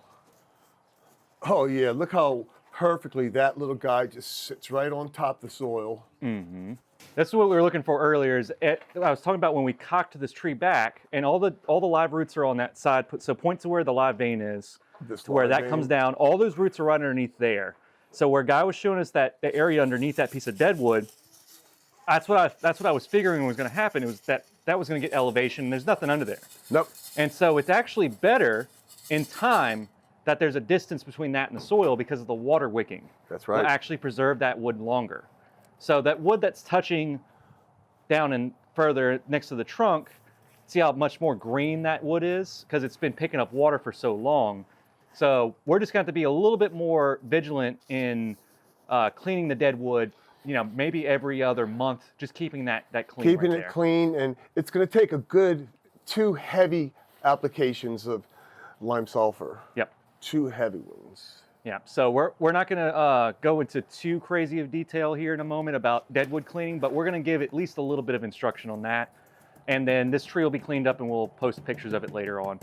Oh yeah, look how perfectly that little guy just sits right on top of the soil. Mm-hmm. That's what we were looking for earlier. I was talking about when we cocked this tree back, and all the live roots are on that side. So point to where the live vein is, to where that comes down. All those roots are right underneath there. So where Guy was showing us the area underneath that piece of deadwood, that's what I was figuring was going to happen. It was that was going to get elevation. And there's nothing under there. Nope. And so it's actually better in time that there's a distance between that and the soil because of the water wicking. That's right. Will actually preserve that wood longer. So that wood that's touching down and further next to the trunk, see how much more green that wood is? Because it's been picking up water for so long. So we're just going to have to be a little bit more vigilant in cleaning the dead wood, maybe every other month, just keeping that clean. Keeping it clean, and it's going to take a good 2 heavy applications of lime sulfur. Yep. 2 heavy ones. Yeah, so we're not going to go into too crazy of detail here in a moment about deadwood cleaning, but we're going to give at least a little bit of instruction on that. And then this tree will be cleaned up and we'll post pictures of it later on.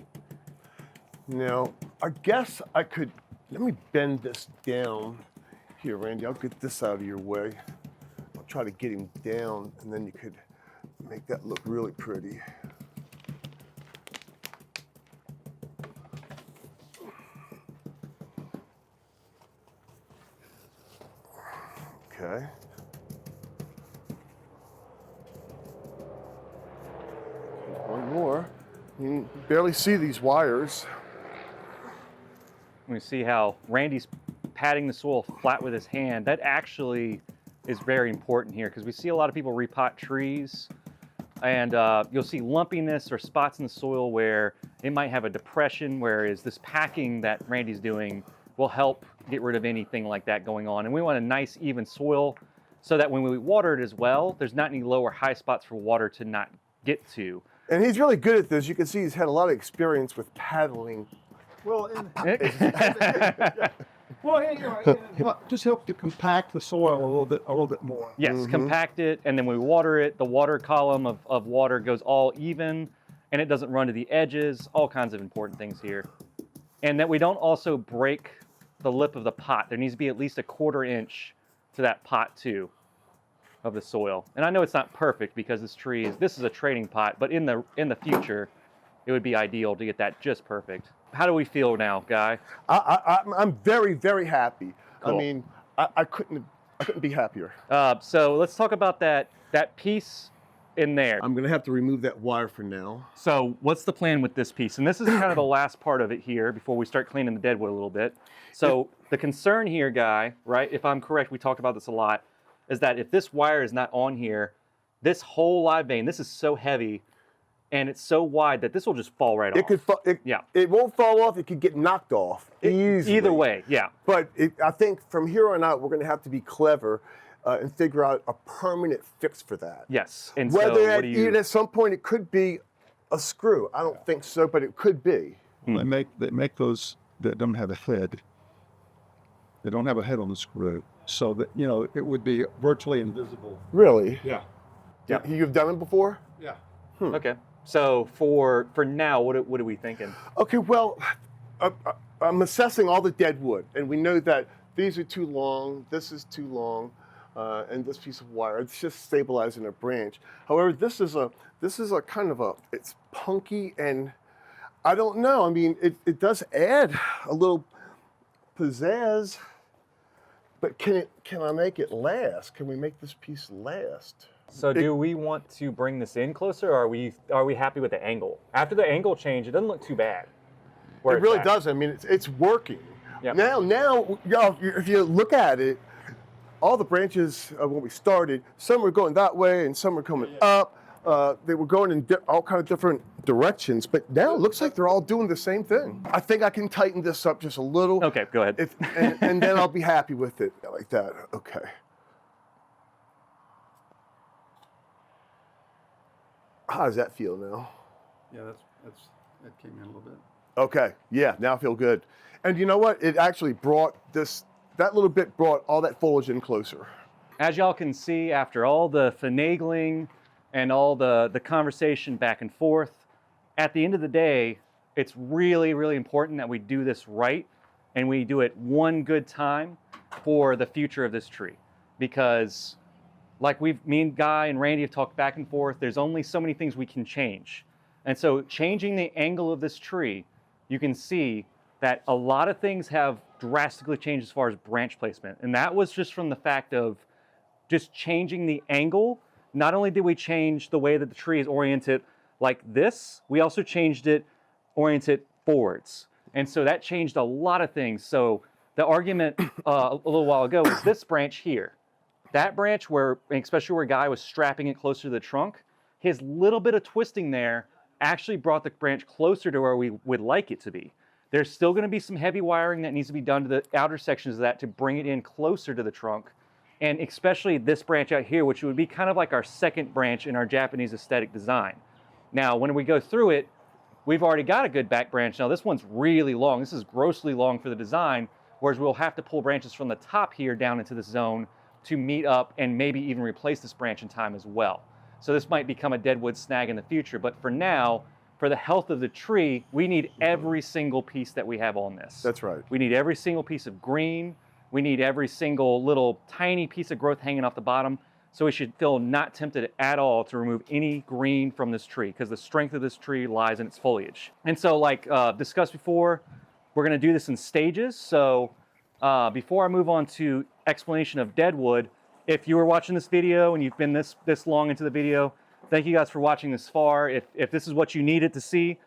Now, I guess I could, let me bend this down. Here, Randy, I'll get this out of your way. I'll try to get him down, and then you could make that look really pretty. Okay. One more. You can barely see these wires. We see how Randy's patting the soil flat with his hand. That actually is very important here because we see a lot of people repot trees, and you'll see lumpiness or spots in the soil where it might have a depression, whereas this packing that Randy's doing will help get rid of anything like that going on. And we want a nice even soil so that when we water it as well, there's not any low or high spots for water to not get to. And he's really good at this. You can see he's had a lot of experience with paddling. Well, just help to compact the soil a little bit more. Yes, compact it, and then we water it. The water column of water goes all even, and it doesn't run to the edges. All kinds of important things here. And that we don't also break the lip of the pot. There needs to be at least a 1/4 inch to that pot too of the soil. And I know it's not perfect because this is a trading pot, but in the future, it would be ideal to get that just perfect. How do we feel now, Guy? I'm very, very happy. Cool. I mean, I couldn't be happier. So let's talk about that piece in there. I'm gonna have to remove that wire for now. So what's the plan with this piece? And this is kind of the last part of it here before we start cleaning the deadwood a little bit. So the concern here, Guy, right, if I'm correct, we talked about this a lot, is that if this wire is not on here, this whole live vein, this is so heavy and it's so wide that this will just fall right off. It won't fall off. It could get knocked off easily. Either way, yeah. But I think from here on out, we're going to have to be clever and figure out a permanent fix for that. Yes. And Whether at some point it could be a screw. I don't think so, but it could be. They make those that don't have a head. They don't have a head on the screw, so that it would be virtually invisible. Really? Yeah. Yeah. You've done it before? Yeah. Okay. So for now, what are we thinking? Okay. Well, I'm assessing all the deadwood, and we know that these are too long. This is too long. And this piece of wire, it's just stabilizing a branch. However, this is a kind of it's punky, and I don't know. I mean, it does add a little pizzazz, but can I make it last? Can we make this piece last? So do we want to bring this in closer, or are we happy with the angle? After the angle change, it doesn't look too bad. It really does. I mean, it's working. Yep. Now, if you look at it, all the branches when we started, some were going that way and some were coming up. They were going in all kind of different directions, but now it looks like they're all doing the same thing. I think I can tighten this up just a little. Okay, go ahead. And then I'll be happy with it like that. Okay. How does that feel now? Yeah, that came in a little bit. Okay, yeah, now I feel good. And you know what? It actually brought that little bit brought all that foliage in closer. As y'all can see, after all the finagling and all the conversation back and forth, at the end of the day, it's really, really important that we do this right and we do it one good time for the future of this tree. Because like me and Guy and Randy have talked back and forth, there's only so many things we can change. And so changing the angle of this tree, you can see that a lot of things have drastically changed as far as branch placement. And that was just from the fact of just changing the angle. Not only did we change the way that the tree is oriented like this, we also changed it oriented forwards. And so that changed a lot of things. So the argument a little while ago was this branch here. That branch especially where Guy was strapping it closer to the trunk, his little bit of twisting there actually brought the branch closer to where we would like it to be. There's still going to be some heavy wiring that needs to be done to the outer sections of that to bring it in closer to the trunk. And especially this branch out here, which would be kind of like our second branch in our Japanese aesthetic design. Now, when we go through it, we've already got a good back branch. Now, this one's really long. This is grossly long for the design, whereas we'll have to pull branches from the top here down into the zone to meet up and maybe even replace this branch in time as well. So this might become a deadwood snag in the future, but for now, for the health of the tree, we need every single piece that we have on this. That's right. We need every single piece of green. We need every single little tiny piece of growth hanging off the bottom. So we should feel not tempted at all to remove any green from this tree because the strength of this tree lies in its foliage. And so like discussed before, we're gonna do this in stages. So before I move on to explanation of deadwood, if you were watching this video and you've been this long into the video, thank you guys for watching this far. If this is what you needed to see,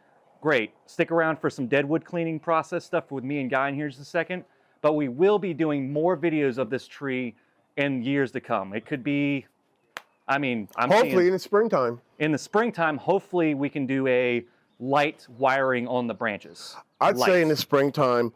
great. Stick around for some deadwood cleaning process stuff with me and Guy in here just a second. But we will be doing more videos of this tree in years to come. It could be, hopefully in the springtime. In the springtime, hopefully we can do a light wiring on the branches. I'd say in the springtime,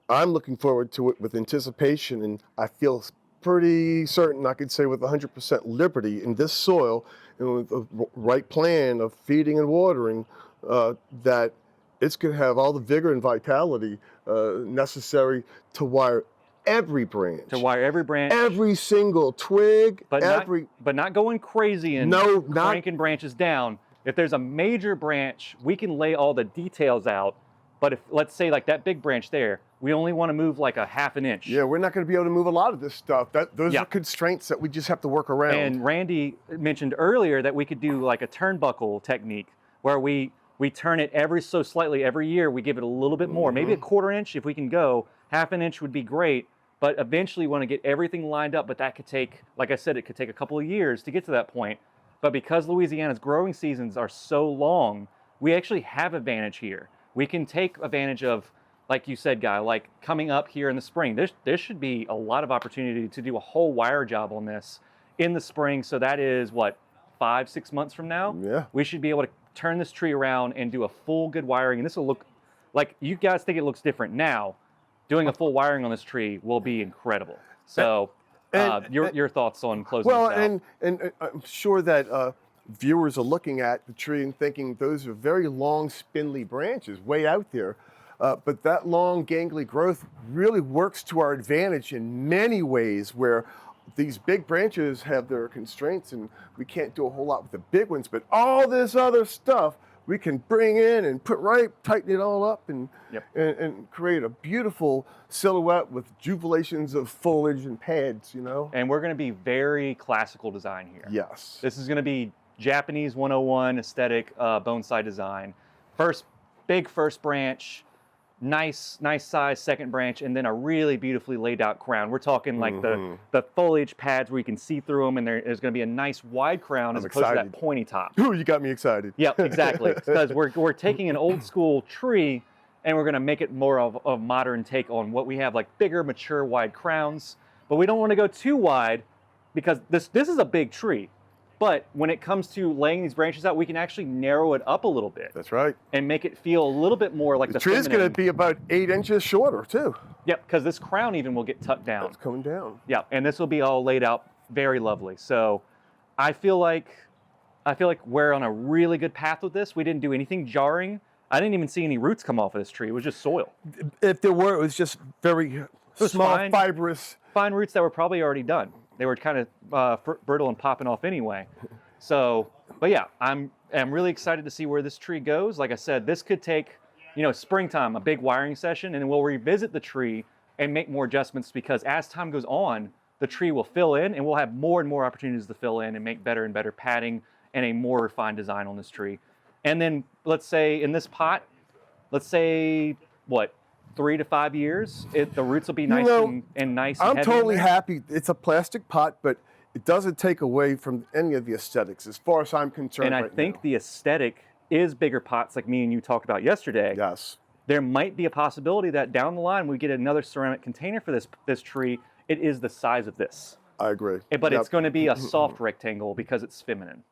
I'm looking forward to it with anticipation, and I feel pretty certain I could say with 100% liberty in this soil and with the right plan of feeding and watering that it's going to have all the vigor and vitality necessary to wire every branch. Every single twig, but not going crazy and cranking branches down. If there's a major branch, we can lay all the details out. But if, let's say, like that big branch there, we only want to move like a half an inch. Yeah, we're not going to be able to move a lot of this stuff. Those are constraints that we just have to work around. And Randy mentioned earlier that we could do like a turnbuckle technique where we turn it ever so slightly every year. We give it a little bit more, maybe a quarter inch if we can go. Half an inch would be great. But eventually we want to get everything lined up. But that could take, like I said, it could take a couple of years to get to that point. But because Louisiana's growing seasons are so long, we actually have advantage here. We can take advantage of, like you said, Guy, like coming up here in the spring. There should be a lot of opportunity to do a whole wire job on this in the spring. So that is, what, 5-6 months from now? Yeah. We should be able to turn this tree around and do a full good wiring. And this will look like, you guys think it looks different now. Doing a full wiring on this tree will be incredible. So your thoughts on closing this out? And I'm sure that viewers are looking at the tree and thinking those are very long, spindly branches way out there. But that long, gangly growth really works to our advantage in many ways, where these big branches have their constraints and we can't do a whole lot with the big ones, but all this other stuff we can bring in and tighten it all up and create a beautiful silhouette with jubilations of foliage and pads, you know? And we're going to be very classical design here. Yes. This is going to be Japanese 101 aesthetic bonsai design. Big first branch, nice size second branch, and then a really beautifully laid out crown. We're talking like the foliage pads where you can see through them, and there's going to be a nice wide crown as opposed to that pointy top. Ooh, you got me excited. Yep, exactly. Because we're taking an old school tree and we're going to make it more of a modern take on what we have, like bigger, mature, wide crowns. But we don't want to go too wide because this is a big tree. But when it comes to laying these branches out, we can actually narrow it up a little bit. That's right. And make it feel a little bit more like the tree is going to be about 8 inches shorter too. Yep, because this crown even will get tucked down. It's coming down. Yeah, and this will be all laid out very lovely. So I feel like we're on a really good path with this. We didn't do anything jarring. I didn't even see any roots come off of this tree. It was just soil. If there were, it was just very small, fibrous. Fine roots that were probably already done. They were kind of brittle and popping off anyway. So, but yeah, I'm really excited to see where this tree goes. Like I said, this could take, springtime, a big wiring session, and then we'll revisit the tree and make more adjustments because as time goes on, the tree will fill in and we'll have more and more opportunities to fill in and make better and better padding and a more refined design on this tree. And then let's say in this pot, let's say, 3 to 5 years, the roots will be nice and nice and I'm heavy totally happy. It's a plastic pot, but it doesn't take away from any of the aesthetics as far as I'm concerned. And I think the aesthetic is bigger pots like me and you talked about yesterday. Yes. There might be a possibility that down the line we get another ceramic container for this tree. It is the size of this. I agree. But it's going to be a soft rectangle because it's feminine.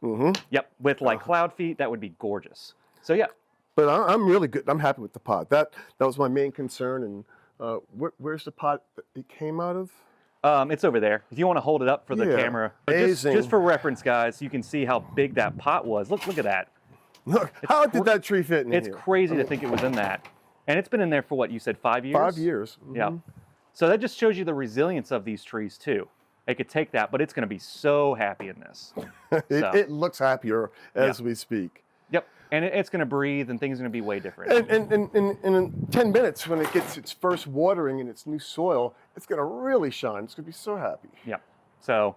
Yep. With like cloud feet, that would be gorgeous. So yeah. But I'm really good. I'm happy with the pot. That was my main concern. And where's the pot that it came out of? It's over there. If you want to hold it up for the camera. But just for reference, guys, you can see how big that pot was. Look at that. Look, how did that tree fit in here? It's crazy to think it was in that. And it's been in there for what, you said 5 years? 5 years. Yeah. So that just shows you the resilience of these trees too. It could take that, but it's going to be so happy in this. It looks happier as we speak. Yep. And it's going to breathe and things are going to be way different. And in 10 minutes, when it gets its first watering in its new soil, it's going to really shine. It's going to be so happy. Yep. So,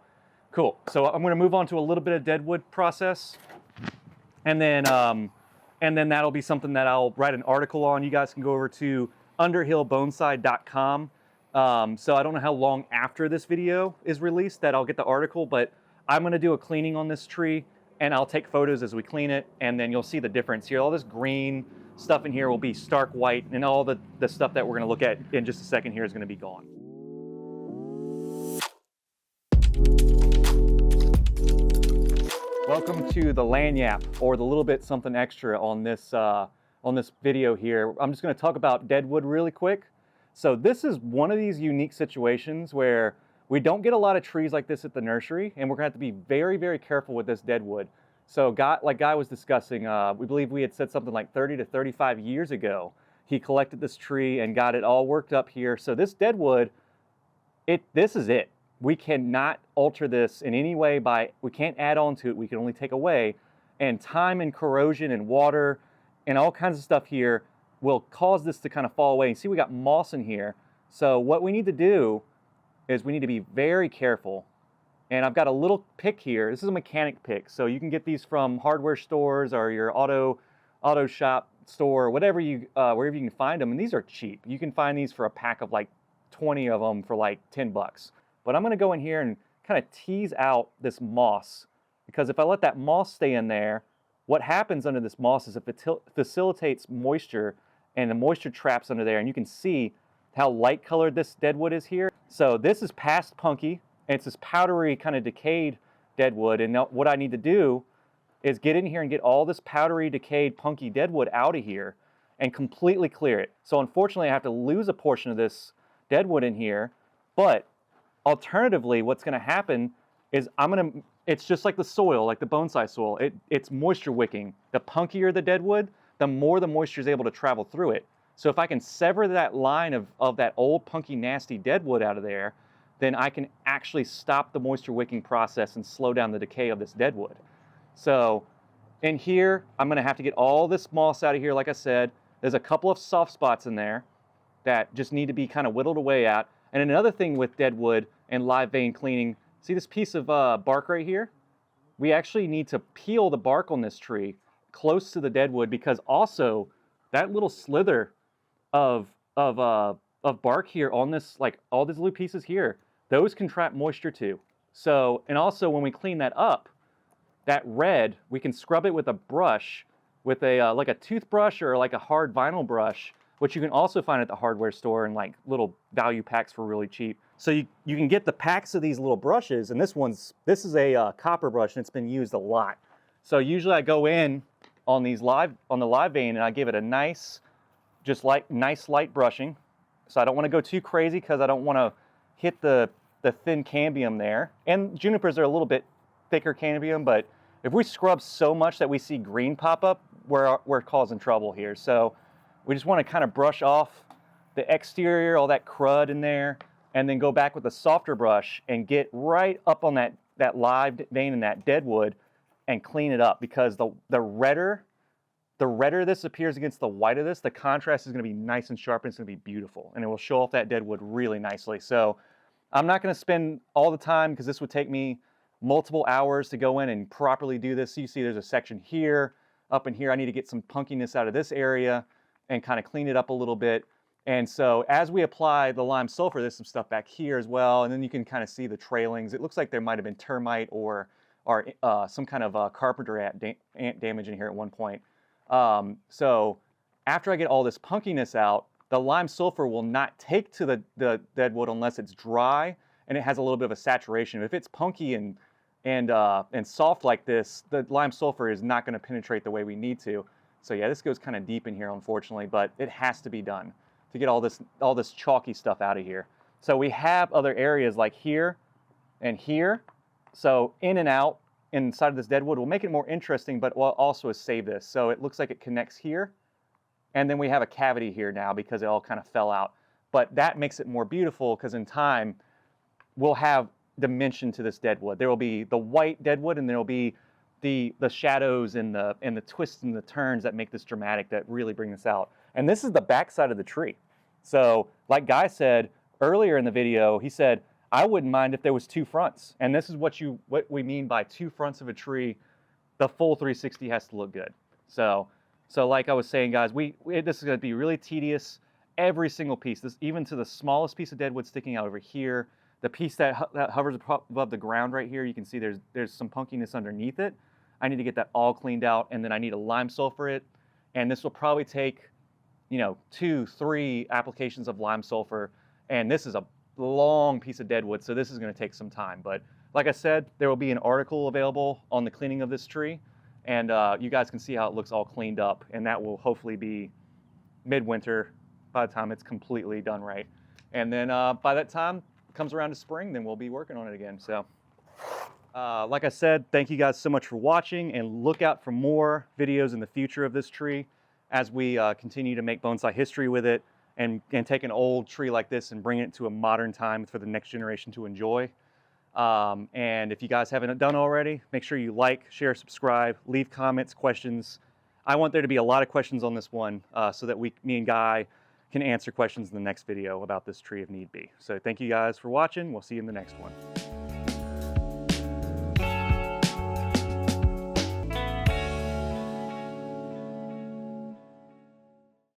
cool. So I'm going to move on to a little bit of Deadwood process. And then that'll be something that I'll write an article on. You guys can go over to underhillbonsai.com. So I don't know how long after this video is released that I'll get the article, but I'm going to do a cleaning on this tree. And I'll take photos as we clean it, and then you'll see the difference here. All this green stuff in here will be stark white, and all the stuff that we're going to look at in just a second here is going to be gone. Welcome to the lanyap, or the little bit something extra on this video here. I'm just going to talk about Deadwood really quick. So this is one of these unique situations where we don't get a lot of trees like this at the nursery, and we're gonna have to be very, very careful with this deadwood. So like Guy was discussing, we believe we had said something like 30 to 35 years ago, he collected this tree and got it all worked up here. So this deadwood, this is it. We cannot alter this in any way we can't add on to it, we can only take away. And time and corrosion and water and all kinds of stuff here will cause this to kind of fall away. And see, we got moss in here. So what we need to do is we need to be very careful. And I've got a little pick here. This is a mechanic pick. So you can get these from hardware stores or your auto shop store, whatever wherever you can find them. And these are cheap. You can find these for a pack of like 20 of them for like 10 bucks. But I'm gonna go in here and kind of tease out this moss, because if I let that moss stay in there, what happens under this moss is it facilitates moisture, and the moisture traps under there. And you can see how light colored this deadwood is here. So this is past punky, and it's this powdery kind of decayed deadwood. And now what I need to do is get in here and get all this powdery decayed punky deadwood out of here and completely clear it. So unfortunately I have to lose a portion of this deadwood in here, but alternatively what's gonna happen is it's just like the soil, like the bonsai soil, it's moisture wicking. The punkier the deadwood, the more the moisture is able to travel through it. So if I can sever that line of that old punky nasty deadwood out of there, then I can actually stop the moisture wicking process and slow down the decay of this deadwood. So in here, I'm gonna have to get all this moss out of here. Like I said, there's a couple of soft spots in there that just need to be kind of whittled away at. And another thing with deadwood and live vein cleaning, see this piece of bark right here? We actually need to peel the bark on this tree close to the deadwood, because also that little slither of bark here on this, like all these little pieces here, those can trap moisture too. So, and also when we clean that up, that red, we can scrub it with a brush, with a like a toothbrush or like a hard vinyl brush, which you can also find at the hardware store in like little value packs for really cheap. So you can get the packs of these little brushes, and this is a copper brush, and it's been used a lot. So usually I go in on the live vein and I give it a nice light brushing. So I don't want to go too crazy because I don't want to hit the thin cambium there. And junipers are a little bit thicker cambium, but if we scrub so much that we see green pop up, we're causing trouble here. So we just want to kind of brush off the exterior, all that crud in there, and then go back with a softer brush and get right up on that live vein in that deadwood and clean it up, because the redder this appears against the white of this, the contrast is going to be nice and sharp, and it's going to be beautiful, and it will show off that deadwood really nicely. So I'm not going to spend all the time, because this would take me multiple hours to go in and properly do this. So you see there's a section here, up in here. I need to get some punkiness out of this area and kind of clean it up a little bit. And so as we apply the lime sulfur, there's some stuff back here as well, and then you can kind of see the trailings. It looks like there might have been termite or some kind of carpenter ant damage in here at one point. So after I get all this punkiness out, the lime sulfur will not take to the deadwood unless it's dry and it has a little bit of a saturation. If it's punky and soft like this, the lime sulfur is not going to penetrate the way we need to. So yeah, this goes kind of deep in here, unfortunately, but it has to be done to get all this chalky stuff out of here. So we have other areas like here and here. So in and out inside of this deadwood will make it more interesting, but will also save this. So it looks like it connects here, and then we have a cavity here now because it all kind of fell out. But that makes it more beautiful, because in time we'll have dimension to this deadwood. There will be the white deadwood, and there will be the shadows and the twists and the turns that make this dramatic, that really bring this out. And this is the back side of the tree. So like Guy said earlier in the video, he said, I wouldn't mind if there was two fronts. And this is what we mean by two fronts of a tree. The full 360 has to look good. So like I was saying, guys, this is going to be really tedious. Every single piece, even to the smallest piece of deadwood sticking out over here, the piece that hovers above the ground right here, you can see there's some punkiness underneath it. I need to get that all cleaned out, and then I need to lime sulfur it. And this will probably take, 2-3 applications of lime sulfur. And this is a long piece of deadwood, so this is going to take some time. But like I said, there will be an article available on the cleaning of this tree, and you guys can see how it looks all cleaned up, and that will hopefully be midwinter by the time it's completely done right. And then by that time it comes around to spring, then we'll be working on it again. So like I said, thank you guys so much for watching, and look out for more videos in the future of this tree as we continue to make bonsai history with it, and take an old tree like this and bring it to a modern time for the next generation to enjoy. And if you guys haven't done already, make sure you like, share, subscribe, leave comments, questions. I want there to be a lot of questions on this one so that me and Guy can answer questions in the next video about this tree if need be. So thank you guys for watching. We'll see you in the next one.